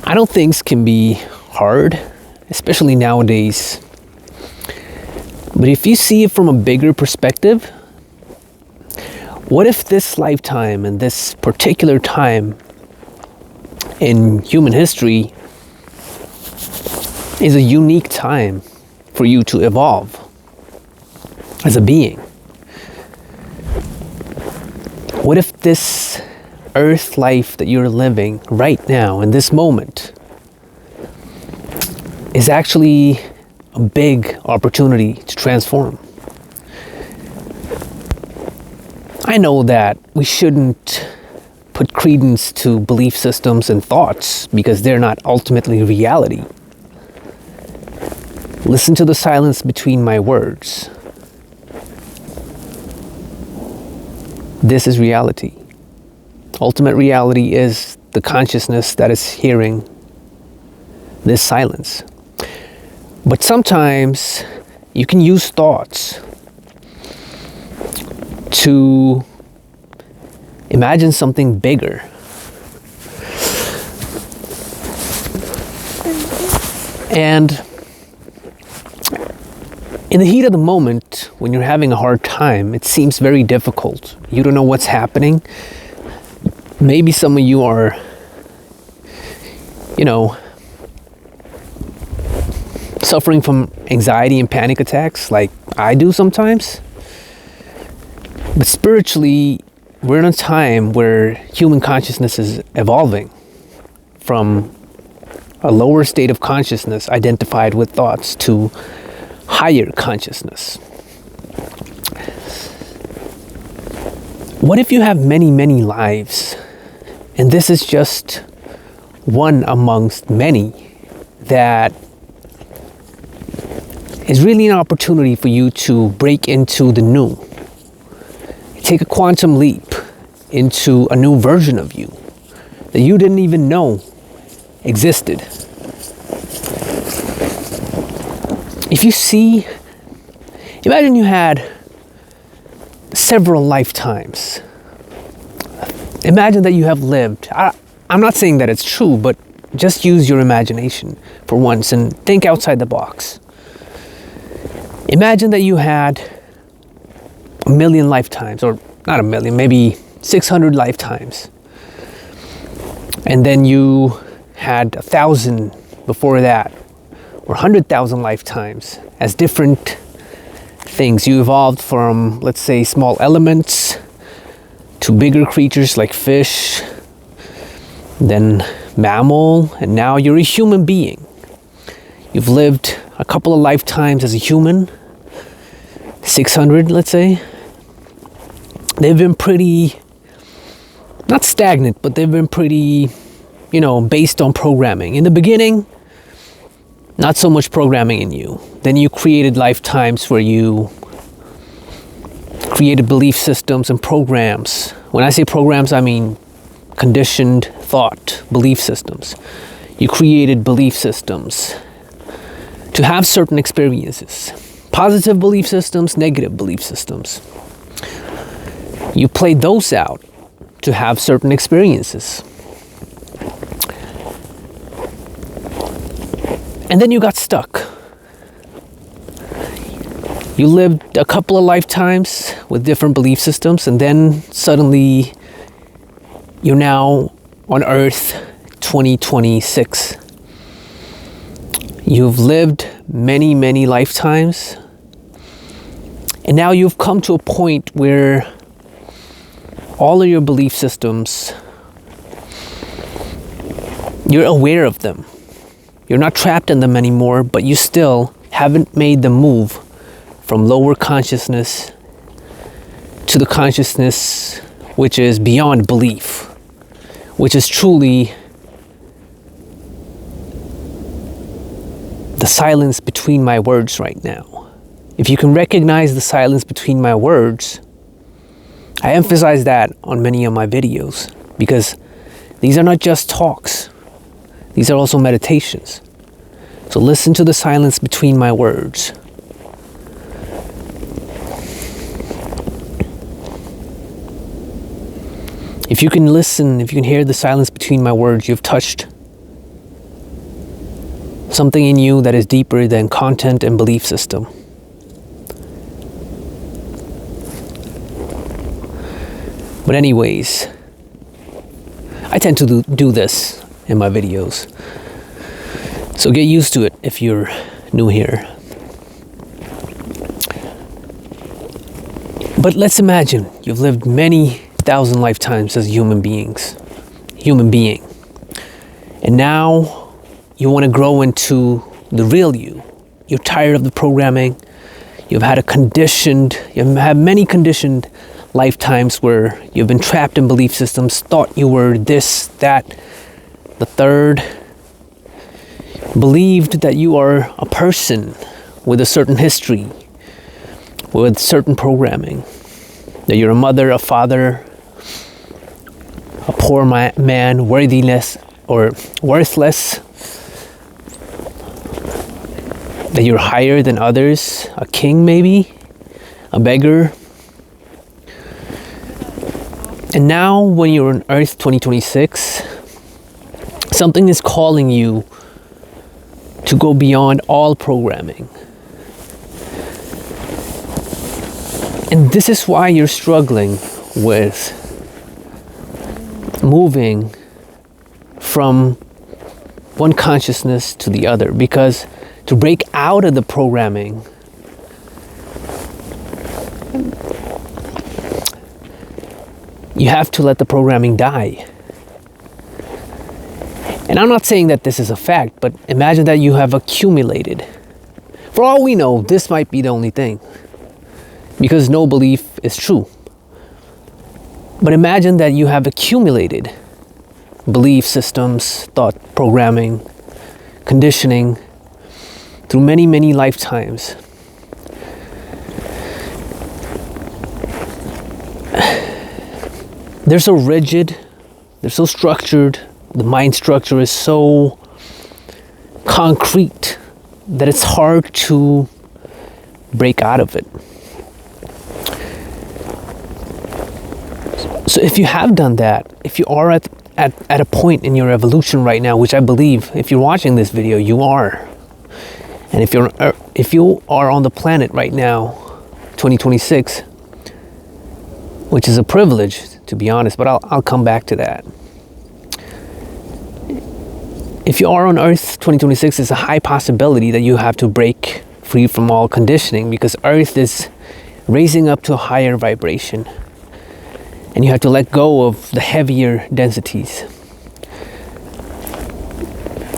I know things can be hard, especially nowadays. But if you see it from a bigger perspective, what if this lifetime and this particular time in human history is a unique time for you to evolve as a being? What if this earth life that you're living right now in this moment is actually a big opportunity to transform? I know that we shouldn't put credence to belief systems and thoughts because they're not ultimately reality. Listen to the silence between my words. This is reality. Ultimate reality is the consciousness that is hearing this silence. But sometimes you can use thoughts to imagine something bigger. And in the heat of the moment, when you're having a hard time, it seems very difficult. You don't know what's happening. Maybe some of you are, suffering from anxiety and panic attacks like I do sometimes. But spiritually, we're in a time where human consciousness is evolving from a lower state of consciousness identified with thoughts to higher consciousness. What if you have many, many lives, and this is just one amongst many that is really an opportunity for you to break into the new. Take a quantum leap into a new version of you that you didn't even know existed. If you see, imagine you had several lifetimes. Imagine that you have lived. I'm not saying that it's true, but just use your imagination for once and think outside the box. Imagine that you had 1 million lifetimes, or not 1 million, maybe 600 lifetimes. And then you had 1,000 before that, or 100,000 lifetimes as different things. You evolved from, let's say, small elements to bigger creatures like fish, then mammal, and now you're a human being. You've lived a couple of lifetimes as a human, 600, let's say. They've been pretty, not stagnant, but they've been pretty, based on programming. In the beginning, not so much programming in you. Then you created lifetimes where you created belief systems and programs. When I say programs, I mean conditioned thought, belief systems. You created belief systems to have certain experiences. Positive belief systems, negative belief systems. You played those out to have certain experiences. And then you got stuck. You lived a couple of lifetimes with different belief systems, and then suddenly you're now on Earth 2026. You've lived many, many lifetimes, and now you've come to a point where all of your belief systems, you're aware of them. You're not trapped in them anymore, but you still haven't made the move from lower consciousness to the consciousness which is beyond belief, which is truly the silence between my words right now. If you can recognize the silence between my words, I emphasize that on many of my videos because these are not just talks. These are also meditations. So listen to the silence between my words. If you can listen, if you can hear the silence between my words, you've touched Something in you that is deeper than content and belief system. But anyways, I tend to do this in my videos. So get used to it if you're new here. But let's imagine you've lived many thousand lifetimes as human being. And now you want to grow into the real you. You're tired of the programming. You've had many conditioned lifetimes where you've been trapped in belief systems, thought you were this, that, the third, believed that you are a person with a certain history, with certain programming, that you're a mother, a father, a poor man, worthless, that you're higher than others, a king maybe, a beggar. And now when you're on Earth 2026, something is calling you to go beyond all programming. And this is why you're struggling with moving from one consciousness to the other, because to break out of the programming, you have to let the programming die. And I'm not saying that this is a fact, but imagine that you have accumulated. For all we know, this might be the only thing, because no belief is true. But imagine that you have accumulated belief systems, thought programming, conditioning through many, many lifetimes. They're so rigid, they're so structured, the mind structure is so concrete that it's hard to break out of it. So if you have done that, if you are at a point in your evolution right now, which I believe if you're watching this video, you are. And if you are on the planet right now, 2026, which is a privilege, to be honest, but I'll come back to that. If you are on Earth 2026, it's a high possibility that you have to break free from all conditioning, because Earth is raising up to a higher vibration. And you have to let go of the heavier densities.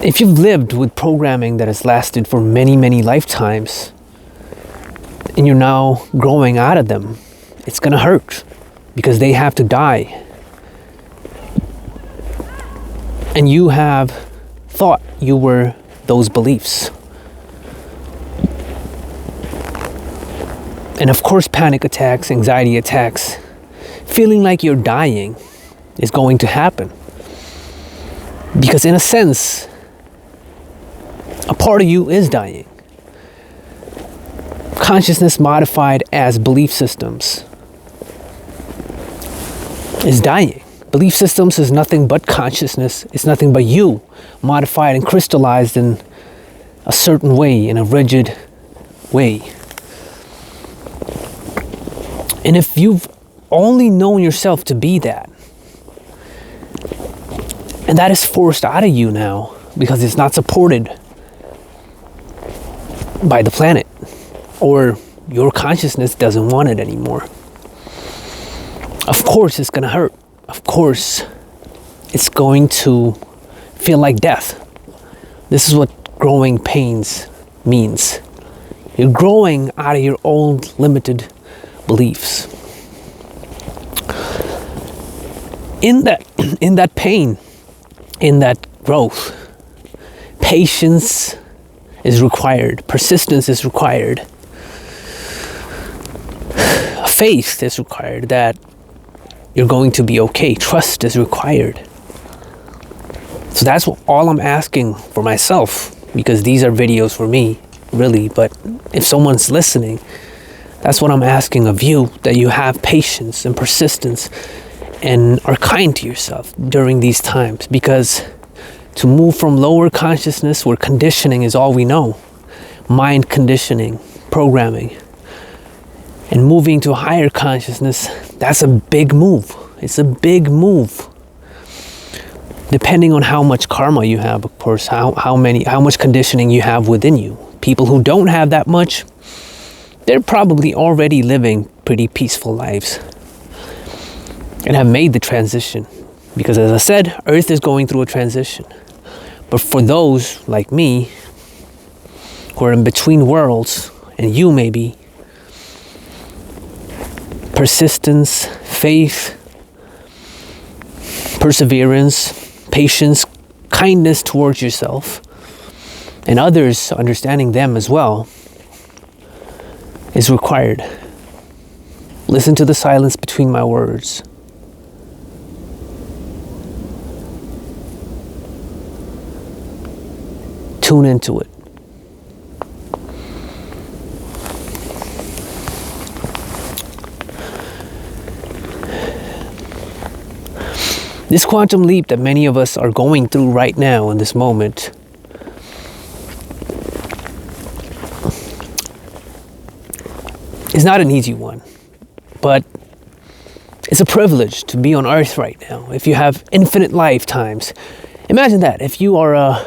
If you've lived with programming that has lasted for many, many lifetimes, and you're now growing out of them, it's gonna hurt, because they have to die. And you have thought you were those beliefs. And of course, panic attacks, anxiety attacks, feeling like you're dying is going to happen. Because in a sense, a part of you is dying. Consciousness modified as belief systems is dying. Belief systems is nothing but consciousness. It's nothing but you modified and crystallized in a certain way, in a rigid way. And if you've only known yourself to be that, and that is forced out of you now because it's not supported by the planet, or your consciousness doesn't want it anymore, of course it's gonna hurt. Of course it's going to feel like death. This is what growing pains means. You're growing out of your old limited beliefs. In that pain, in that growth, patience is required, persistence is required, faith is required that you're going to be okay, trust is required. So that's all I'm asking for myself, because these are videos for me, really. But if someone's listening, that's what I'm asking of you, that you have patience and persistence and are kind to yourself during these times, because to move from lower consciousness, where conditioning is all we know, mind conditioning, programming, and moving to higher consciousness, that's a big move. It's a big move. Depending on how much karma you have, of course, how much conditioning you have within you. People who don't have that much, they're probably already living pretty peaceful lives and have made the transition. Because as I said, Earth is going through a transition. But for those like me, who are in between worlds, and you maybe, persistence, faith, perseverance, patience, kindness towards yourself, and others, understanding them as well, is required. Listen to the silence between my words. Tune into it. This quantum leap that many of us are going through right now in this moment is not an easy one, but it's a privilege to be on Earth right now. If you have infinite lifetimes, imagine that. If you are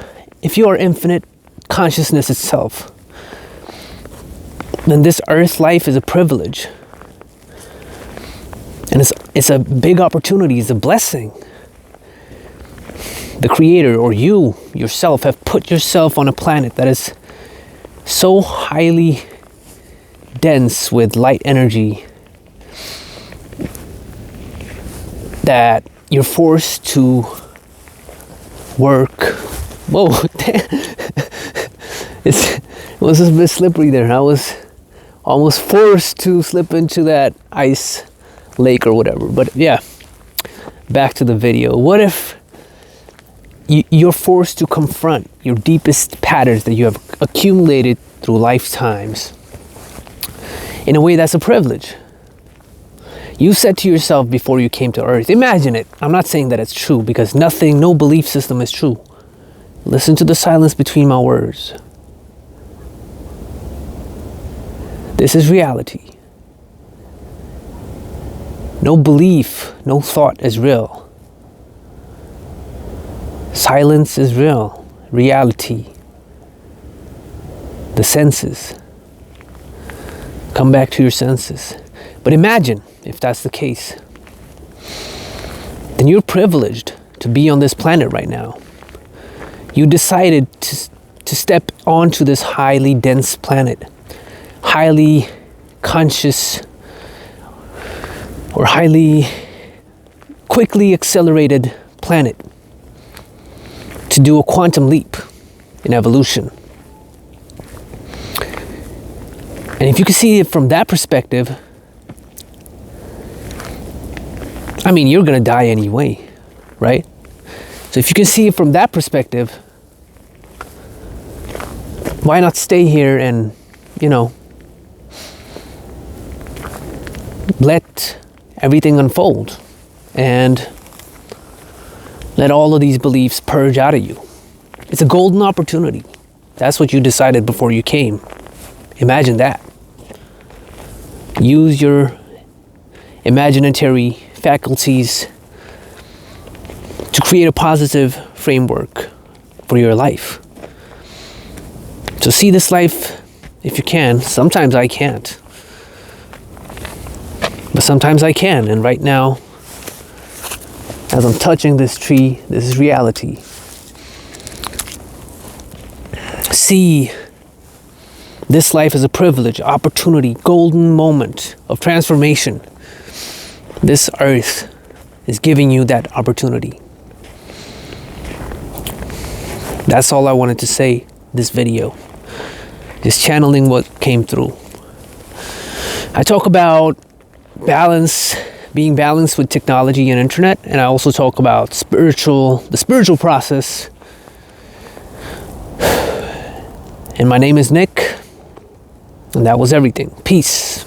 infinite consciousness itself, then this Earth life is a privilege, and it's a big opportunity. It's a blessing. The Creator, or you yourself, have put yourself on a planet that is so highly dense with light energy that you're forced to work. Whoa, it was a bit slippery there. I was almost forced to slip into that ice lake or whatever. But yeah, back to the video. What if you're forced to confront your deepest patterns that you have accumulated through lifetimes in a way that's a privilege? You said to yourself before you came to Earth, imagine it. I'm not saying that it's true, because no belief system is true. Listen to the silence between my words. This is reality. No belief, no thought is real. Silence is real. Reality. The senses. Come back to your senses. But imagine if that's the case. Then you're privileged to be on this planet right now. You decided to step onto this highly dense planet, highly conscious, or highly quickly accelerated planet, to do a quantum leap in evolution. And if you can see it from that perspective, I mean, you're going to die anyway, right? So if you can see it from that perspective, why not stay here and, let everything unfold and let all of these beliefs purge out of you? It's a golden opportunity. That's what you decided before you came. Imagine that. Use your imaginatory faculties to create a positive framework for your life. So see this life if you can. Sometimes I can't. But sometimes I can. And right now, as I'm touching this tree, this is reality. See this life as a privilege, opportunity, golden moment of transformation. This earth is giving you that opportunity. That's all I wanted to say this video. Just channeling what came through. I talk about balance, being balanced with technology and internet, and I also talk about the spiritual process. And my name is Nick, and that was everything. Peace.